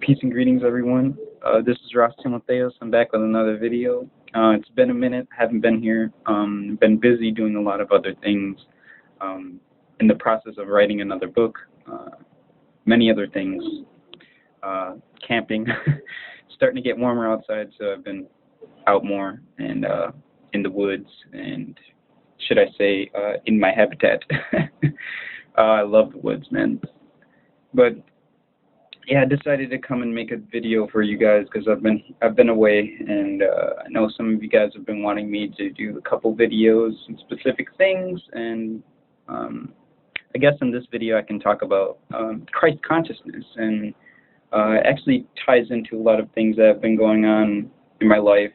Peace and greetings, everyone. This is Ross Timotheos. I'm back with another video. It's been a minute. Haven't been here. Been busy doing a lot of other things. In the process of writing another book. Many other things. Camping. Starting to get warmer outside, so I've been out more and in the woods and, should I say, in my habitat. I love the woods, man. But yeah, I decided to come and make a video for you guys because I've been away, and I know some of you guys have been wanting me to do a couple videos on specific things, and I guess in this video I can talk about Christ consciousness, and it actually ties into a lot of things that have been going on in my life.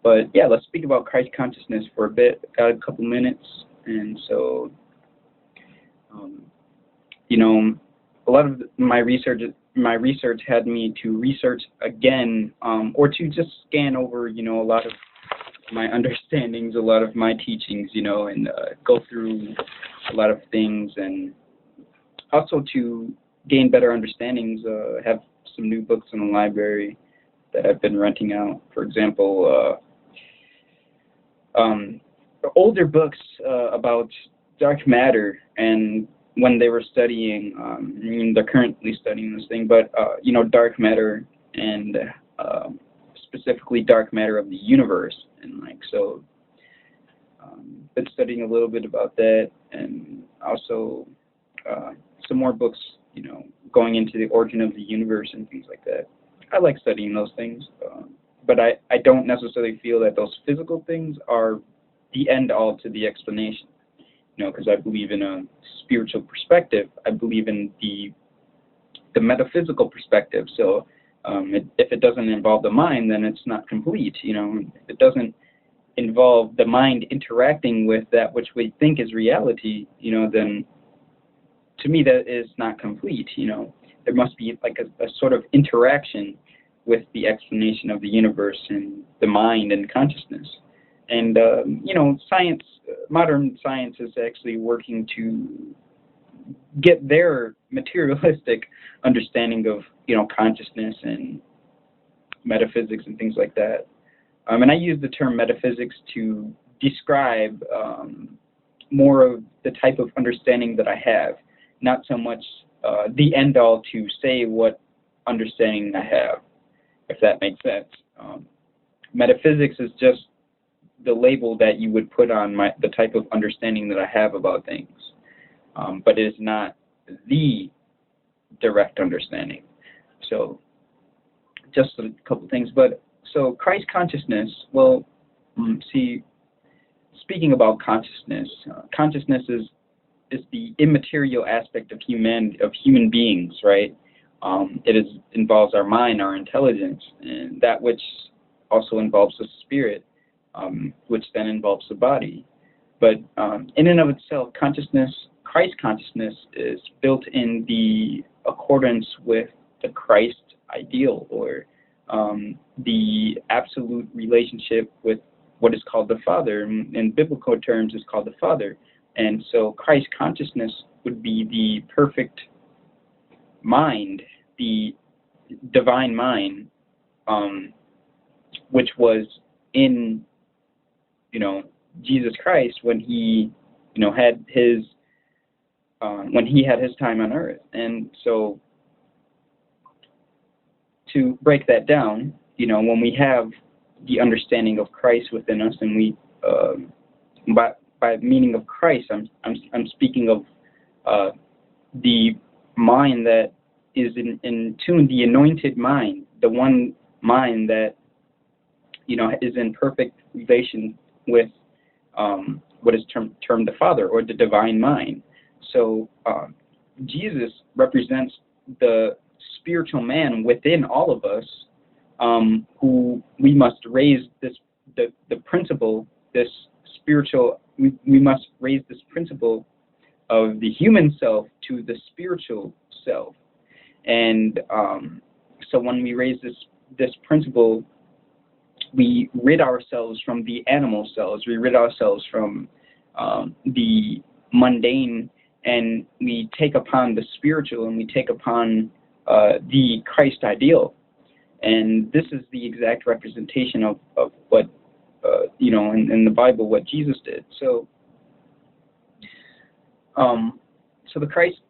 But yeah, let's speak about Christ consciousness for a bit. Got a couple minutes, and so you know, a lot of my research had me to research again, or to just scan over, a lot of my understandings, a lot of my teachings, and go through a lot of things, and also to gain better understandings. Have some new books in the library that I've been renting out. For example, older books about dark matter, and when they were studying, they're currently studying this thing, but dark matter, and specifically dark matter of the universe, and been studying a little bit about that, and also some more books, going into the origin of the universe and things like that. I like studying those things, but I don't necessarily feel that those physical things are the end all to the explanation. Because I believe in a spiritual perspective. I believe in the metaphysical perspective. So if it doesn't involve the mind, then it's not complete. If it doesn't involve the mind interacting with that which we think is reality, then to me that is not complete. There must be like a sort of interaction with the explanation of the universe and the mind and consciousness. And, science, modern science is actually working to get their materialistic understanding of, consciousness and metaphysics and things like that. And I use the term metaphysics to describe more of the type of understanding that I have, not so much the end-all to say what understanding I have, if that makes sense. Metaphysics is just the label that you would put on the type of understanding that I have about things, but it is not the direct understanding. So, just a couple things. But so Christ consciousness. Well, speaking about consciousness, consciousness is the immaterial aspect of human beings, right? It involves our mind, our intelligence, and that which also involves the spirit. Which then involves the body. But in and of itself, Christ consciousness is built in the accordance with the Christ ideal, or the absolute relationship with what is called the Father. In biblical terms, is called the Father. And so Christ consciousness would be the perfect mind, the divine mind, which was in Jesus Christ when he had his time on earth. And so to break that down, when we have the understanding of Christ within us, and we by meaning of Christ, I'm speaking of the mind that is in tune, the anointed mind, the one mind that is in perfect relation with what is termed the Father, or the divine mind. So Jesus represents the spiritual man within all of us, who we must raise the principle, this spiritual. We must raise this principle of the human self to the spiritual self, and so when we raise this principle, we rid ourselves from the animal cells. We rid ourselves from the mundane, and we take upon the spiritual, and we take upon the Christ ideal. And this is the exact representation of what, in the Bible, what Jesus did. So the Christ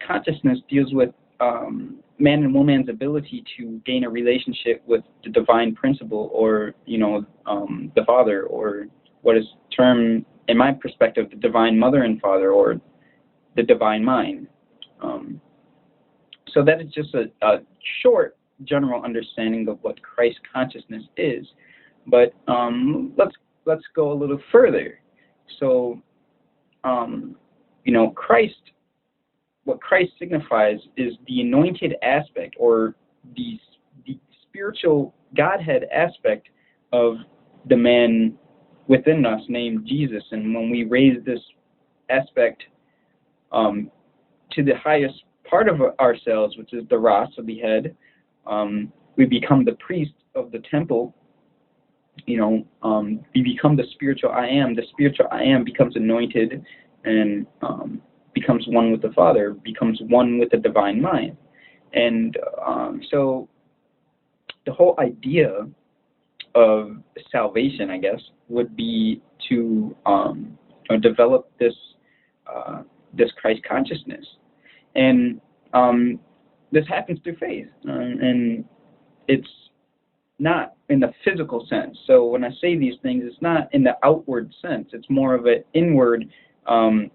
consciousness deals with man and woman's ability to gain a relationship with the divine principle, or the Father, or what is termed, in my perspective, the divine mother and father, or the divine mind. So that is just a short general understanding of what Christ consciousness is. But let's go a little further. So Christ, what Christ signifies is the anointed aspect, or the spiritual Godhead aspect of the man within us named Jesus. And when we raise this aspect to the highest part of ourselves, which is the Ras, of the head, we become the priest of the temple. We become the spiritual I am. The spiritual I am becomes anointed and becomes one with the Father, becomes one with the divine mind. And so the whole idea of salvation, I guess, would be to develop this Christ consciousness. And this happens through faith. And it's not in the physical sense. So when I say these things, it's not in the outward sense. It's more of an inward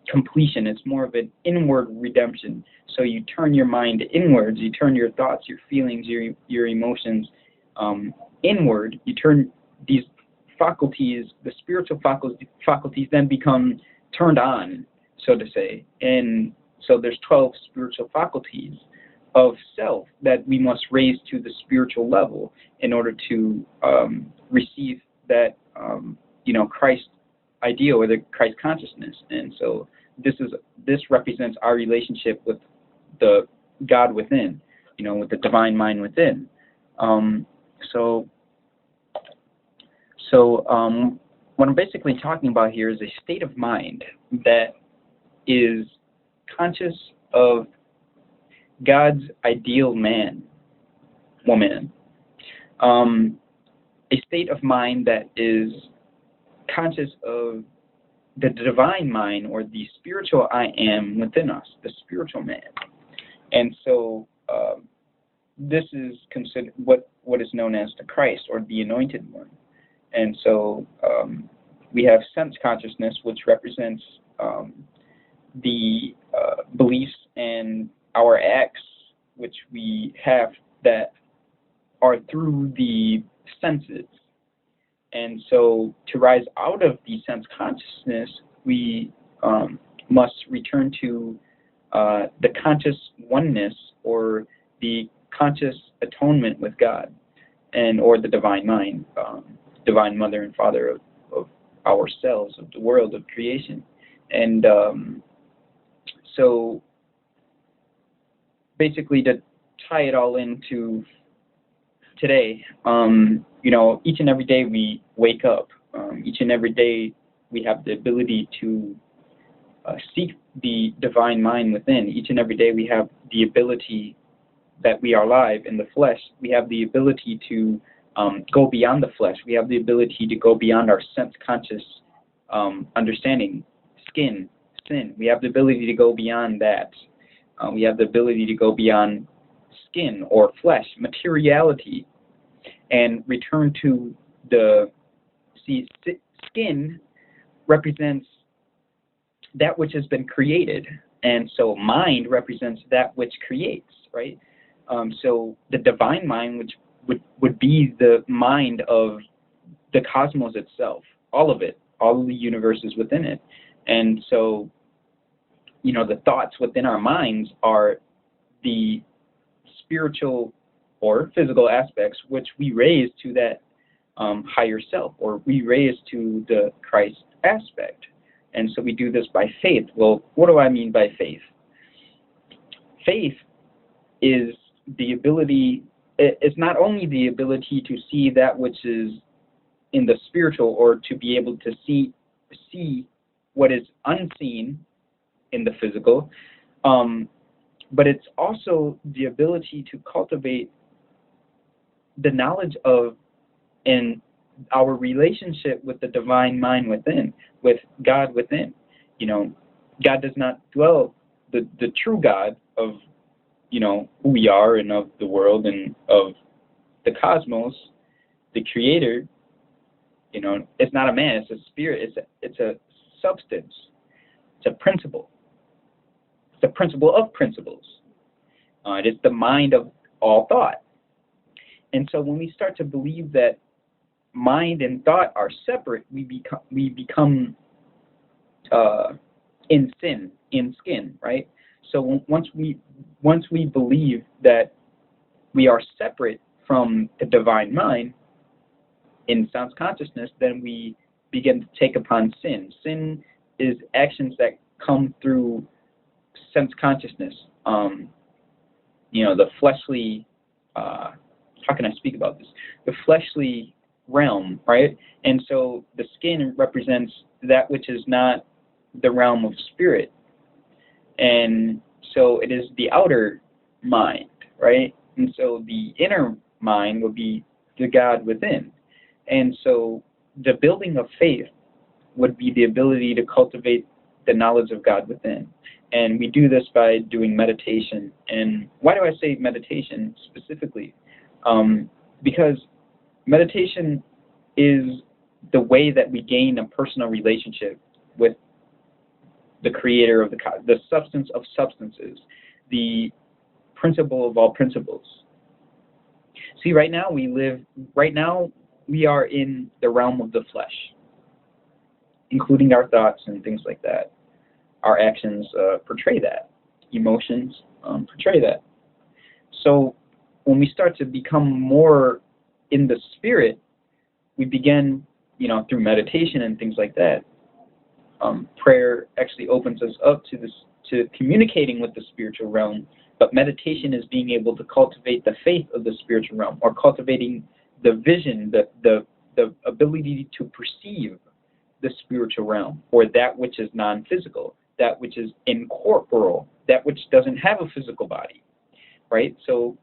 completion. It's more of an inward redemption. So you turn your mind inwards. You turn your thoughts, your feelings, your emotions inward. You turn these faculties, the spiritual faculties, then become turned on, so to say. And so there's 12 spiritual faculties of self that we must raise to the spiritual level in order to receive that Christ ideal, or the Christ consciousness. And so this represents our relationship with the God within, with the divine mind within. What I'm basically talking about here is a state of mind that is conscious of God's ideal man, woman. A state of mind that is conscious of the divine mind, or the spiritual I am within us, the spiritual man. And so this is considered what is known as the Christ, or the anointed one. And so we have sense consciousness, which represents the beliefs and our acts, which we have that are through the senses. And so to rise out of the sense consciousness, we must return to the conscious oneness, or the conscious atonement with God, or the divine mind, divine mother and father of ourselves, of the world, of creation. And so basically, to tie it all into today, each and every day we wake up. Each and every day we have the ability to seek the divine mind within. Each and every day we have the ability that we are alive in the flesh. We have the ability to go beyond the flesh. We have the ability to go beyond our sense-conscious understanding, skin, sin. We have the ability to go beyond that. We have the ability to go beyond skin or flesh, materiality, and return to skin represents that which has been created, and so mind represents that which creates, right? So the divine mind, which would be the mind of the cosmos itself, all of it, all of the universes within it. And so, the thoughts within our minds are the spiritual or physical aspects which we raise to that higher self, or we raise to the Christ aspect. And so we do this by faith. Well, what do I mean by faith? Faith is the ability, it's not only the ability to see that which is in the spiritual, or to be able to see what is unseen in the physical, but it's also the ability to cultivate the knowledge of and our relationship with the divine mind within, with God within. You know, God does not dwell, the true God of, you know, who we are and of the world and of the cosmos, the creator, you know, it's not a man, it's a spirit, it's a substance, it's a principle. It's the principle of principles. It is the mind of all thought. And so when we start to believe that mind and thought are separate, we become in skin, right? So once we believe that we are separate from the divine mind in sense consciousness, then we begin to take upon sin. Sin is actions that come through sense consciousness. You know, the fleshly. How can I speak about this? The fleshly realm, right? And so the skin represents that which is not the realm of spirit. And so it is the outer mind, right? And so the inner mind would be the God within. And so the building of faith would be the ability to cultivate the knowledge of God within. And we do this by doing meditation. And why do I say meditation specifically? Because meditation is the way that we gain a personal relationship with the creator of the substance of substances, the principle of all principles. See, right now we are in the realm of the flesh, including our thoughts and things like that. Our actions portray that. Emotions portray that. So when we start to become more in the spirit, we begin, you know, through meditation and things like that. Prayer actually opens us up to communicating with the spiritual realm, but meditation is being able to cultivate the faith of the spiritual realm, or cultivating the vision, the ability to perceive the spiritual realm, or that which is non-physical, that which is incorporeal, that which doesn't have a physical body, right? So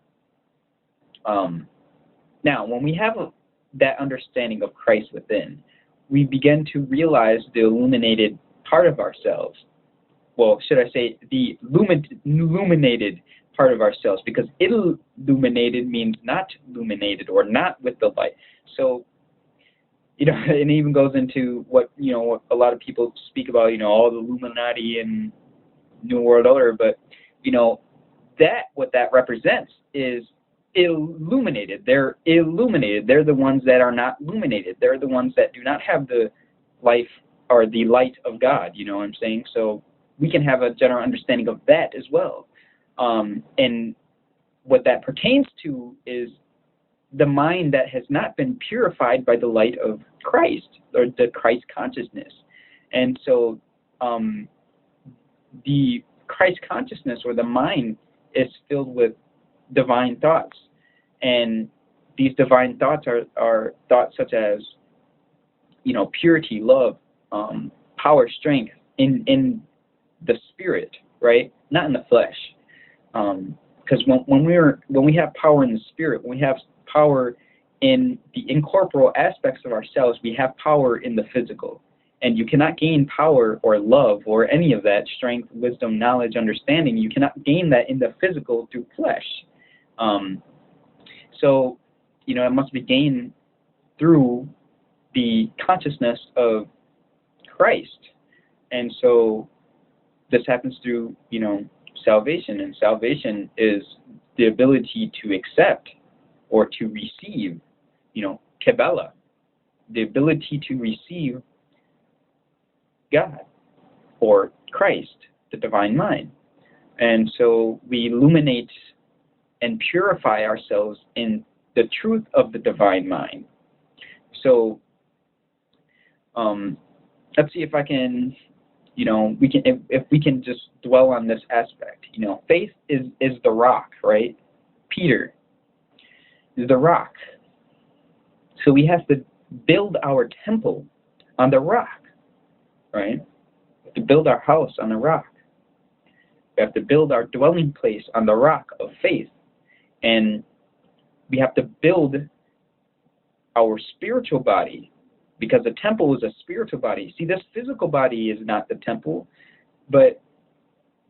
now, when we have that understanding of Christ within, we begin to realize the illuminated part of ourselves. Well, should I say the illuminated part of ourselves, because illuminated means not illuminated or not with the light. So, you know, it even goes into what, you know, what a lot of people speak about, you know, all the Illuminati and New World Order, but, you know, what that represents is illuminated. They're illuminated. They're the ones that are not illuminated. They're the ones that do not have the life or the light of God, you know what I'm saying? So we can have a general understanding of that as well. And what that pertains to is the mind that has not been purified by the light of Christ, or the Christ consciousness. And so the Christ consciousness, or the mind, is filled with divine thoughts, and these divine thoughts are thoughts such as, you know, purity, love, power, strength in the spirit, right? Not in the flesh, because when we have power in the spirit, when we have power in the incorporeal aspects of ourselves, we have power in the physical. And you cannot gain power or love or any of that, strength, wisdom, knowledge, understanding. You cannot gain that in the physical through flesh. So, you know, it must be gained through the consciousness of Christ. And so this happens through, you know, salvation. And salvation is the ability to accept or to receive, you know, Kabbalah, the ability to receive God or Christ, the divine mind. And so we illuminate and purify ourselves in the truth of the divine mind. So let's see if I can, you know, we can, if we can just dwell on this aspect. You know, faith is the rock, right? Peter is the rock. So we have to build our temple on the rock, right? To build our house on the rock. We have to build our dwelling place on the rock of faith. And we have to build our spiritual body, because the temple is a spiritual body. See, this physical body is not the temple, but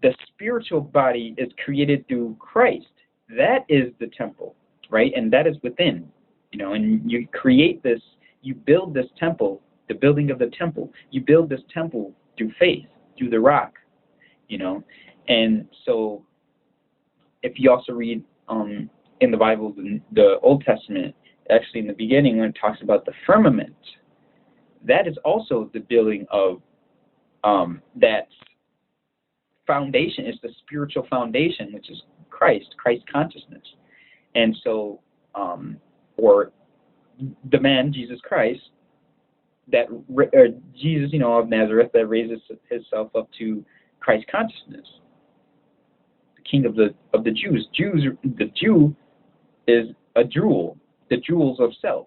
the spiritual body is created through Christ. That is the temple, right? And that is within, and you create this, you build this temple, the building of the temple. You build this temple through faith, through the rock, And so if you also read in the Bible, the Old Testament, actually in the beginning when it talks about the firmament, that is also the building of that foundation. Is the spiritual foundation, which is Christ consciousness. And so, or the man, Jesus Christ, Jesus, of Nazareth, that raises himself up to Christ consciousness, the King of the Jews. The Jew is a jewel, the jewels of self.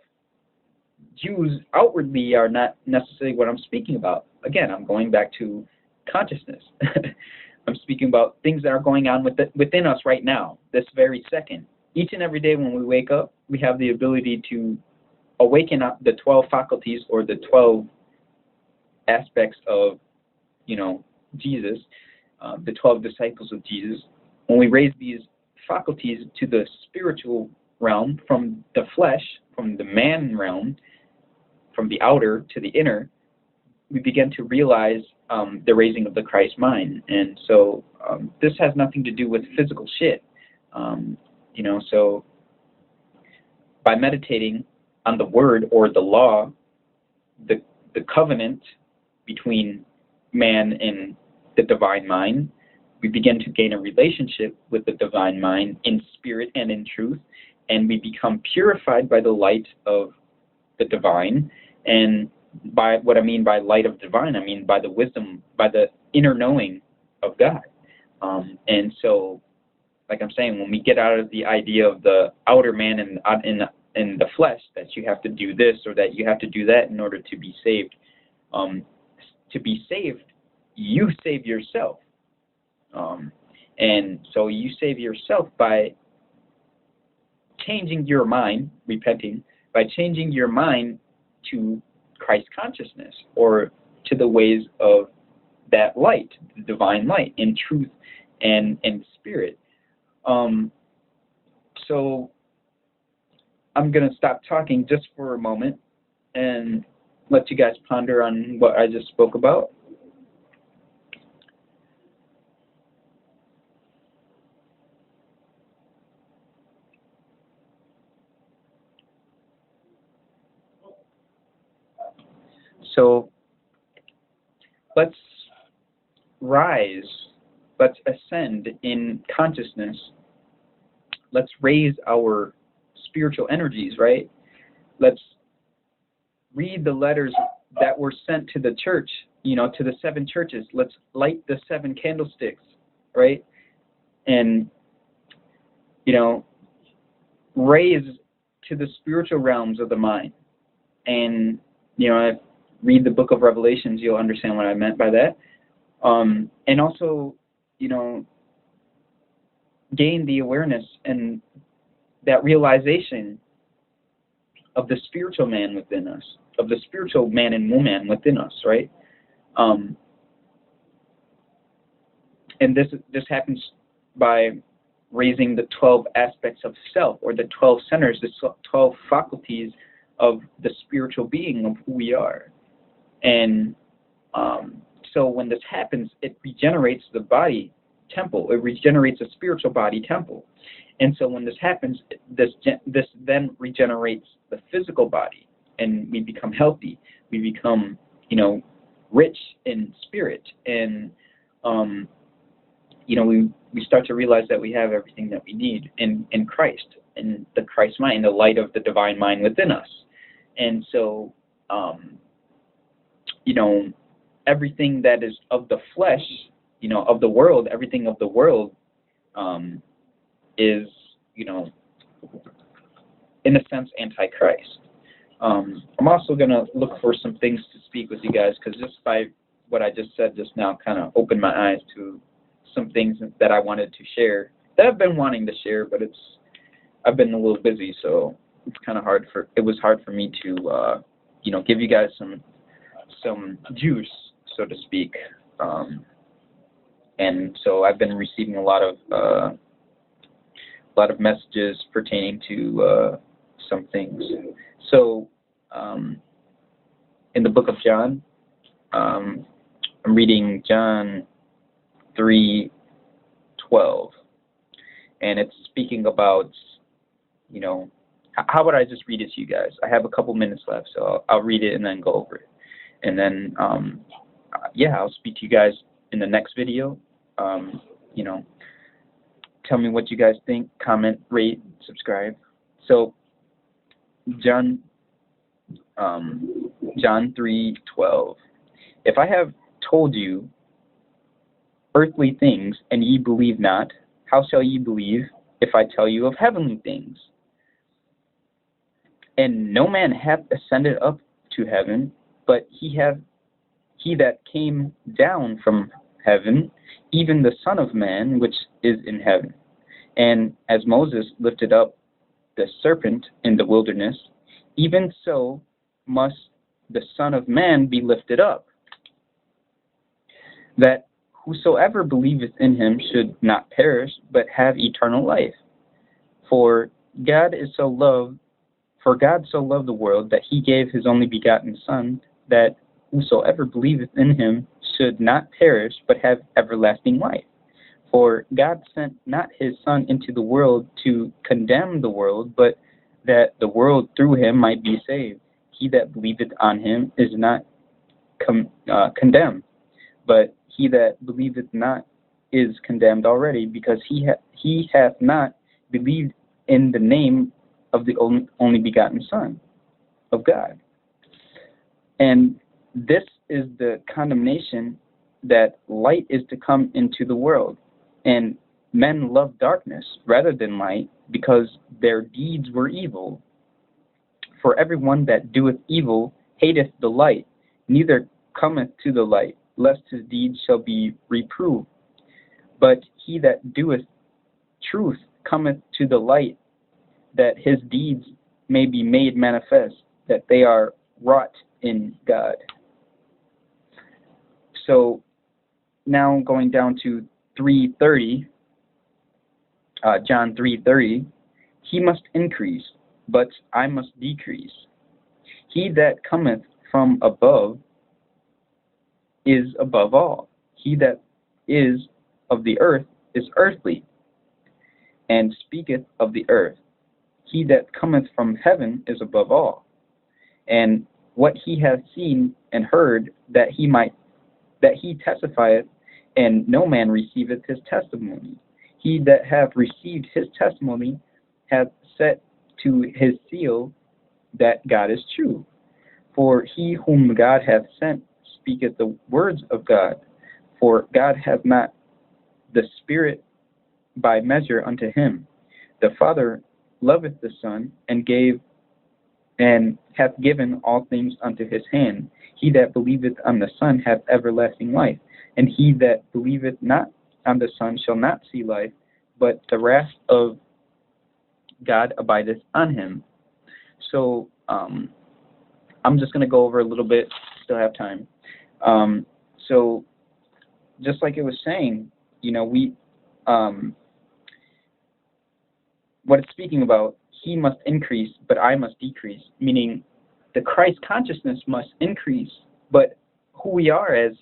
Jews outwardly are not necessarily what I'm speaking about. Again, I'm going back to consciousness. I'm speaking about things that are going on within us right now, this very second. Each and every day when we wake up, we have the ability to awaken up the 12 faculties, or the 12 aspects of, Jesus, the 12 disciples of Jesus. When we raise these faculties to the spiritual realm, from the flesh, from the man realm, from the outer to the inner, we begin to realize the raising of the Christ mind. And so this has nothing to do with physical shit. So by meditating on the word or the law, the covenant between man and the divine mind, we begin to gain a relationship with the divine mind in spirit and in truth, and we become purified by the light of the divine. And by what I mean by light of divine, I mean by the wisdom, by the inner knowing of God. And so, like I'm saying, when we get out of the idea of the outer man in the flesh, that you have to do this or that you have to do that in order to be saved. To be saved, you save yourself. And so you save yourself by changing your mind, repenting, by changing your mind to Christ consciousness, or to the ways of that light, the divine light, in truth and spirit. So I'm going to stop talking just for a moment and let you guys ponder on what I just spoke about. So let's rise, let's ascend in consciousness, let's raise our spiritual energies, right? Let's read the letters that were sent to the church, to the 7 churches. Let's light the 7 candlesticks, right? And, raise to the spiritual realms of the mind. And, read the book of Revelations, you'll understand what I meant by that. And also, gain the awareness and that realization of the spiritual man within us, of the spiritual man and woman within us, right? And this happens by raising the 12 aspects of self, or the 12 centers, the 12 faculties of the spiritual being of who we are. And so when this happens, it regenerates the body temple. It regenerates a spiritual body temple. And so when this happens, this then regenerates the physical body, and we become healthy. We become, rich in spirit, and we start to realize that we have everything that we need in Christ, in the Christ mind, the light of the divine mind within us. And so, everything that is of the flesh, of the world, everything of the world is, in a sense, antichrist. I'm also going to look for some things to speak with you guys, because just by what I just said just now kind of opened my eyes to some things that I wanted to share that I've been wanting to share, but I've been a little busy, so it's kind of it was hard for me to give you guys some juice, so to speak. And so I've been receiving a lot of messages pertaining to some things. So in the book of John, I'm reading John 3:12, and it's speaking about, how would I just read it to you guys? I have a couple minutes left, so I'll read it and then go over it. And then, I'll speak to you guys in the next video. Tell me what you guys think, comment, rate, subscribe. So, John 3:12. If I have told you earthly things, and ye believe not, how shall ye believe if I tell you of heavenly things? And no man hath ascended up to heaven, but he that came down from heaven, even the Son of Man, which is in heaven. And as Moses lifted up the serpent in the wilderness, even so must the Son of Man be lifted up, that whosoever believeth in him should not perish, but have eternal life. For God so loved the world, that he gave his only begotten Son, that whosoever believeth in him should not perish, but have everlasting life. For God sent not his Son into the world to condemn the world, but that the world through him might be saved. He that believeth on him is not condemned, but he that believeth not is condemned already, because he hath not believed in the name of the only begotten Son of God. And this is the condemnation, that light is to come into the world, and men love darkness rather than light, because their deeds were evil. For everyone that doeth evil hateth the light, neither cometh to the light, lest his deeds shall be reproved. But he that doeth truth cometh to the light, that his deeds may be made manifest, that they are wrought in God. So now going down to 3:30, John 3:30, he must increase, but I must decrease. He that cometh from above is above all. He that is of the earth is earthly, and speaketh of the earth. He that cometh from heaven is above all. And what he hath seen and heard, that he testifieth, and no man receiveth his testimony. He that hath received his testimony hath set to his seal that God is true. For he whom God hath sent speaketh the words of God. For God hath not the Spirit by measure unto him. The Father loveth the Son, and hath given all things unto his hand. He that believeth on the Son hath everlasting life, and he that believeth not on the Son shall not see life, but the wrath of God abideth on him. So I'm just going to go over a little bit, still have time. So just like it was saying, what it's speaking about, he must increase, but I must decrease, meaning the Christ consciousness must increase, but who we are as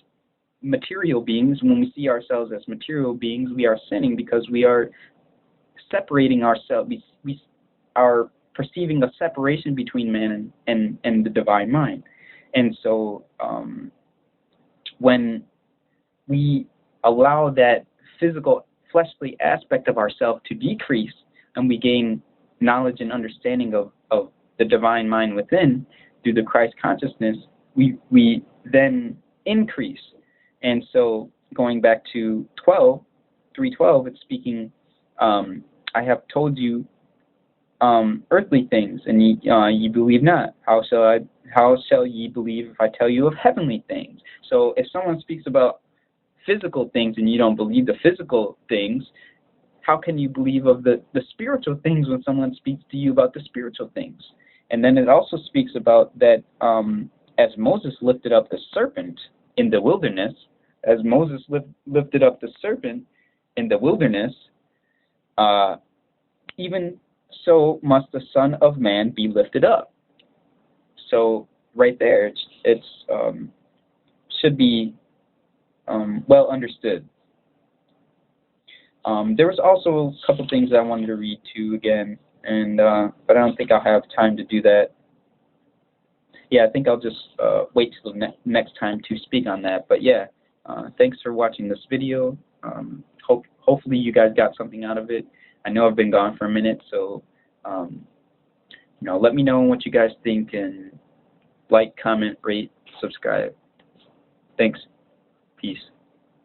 material beings, when we see ourselves as material beings, we are sinning because we are separating ourselves. We are perceiving a separation between man and the divine mind. And so when we allow that physical, fleshly aspect of ourselves to decrease, and we gain knowledge and understanding of the divine mind within through the Christ consciousness, we then increase. And so going back to 3:12, it's speaking, I have told you earthly things, and ye believe not. How shall ye believe if I tell you of heavenly things? So if someone speaks about physical things and you don't believe the physical things, how can you believe of the spiritual things when someone speaks to you about the spiritual things? And then it also speaks about that as Moses lifted up the serpent in the wilderness, as Moses lifted up the serpent in the wilderness, even so must the Son of Man be lifted up. So right there, it's should be well understood. There was also a couple things I wanted to read too again, and but I don't think I'll have time to do that. Yeah, I think I'll just wait till the next time to speak on that. But yeah, thanks for watching this video. Hopefully you guys got something out of it. I know I've been gone for a minute, so let me know what you guys think, and like, comment, rate, subscribe. Thanks. Peace.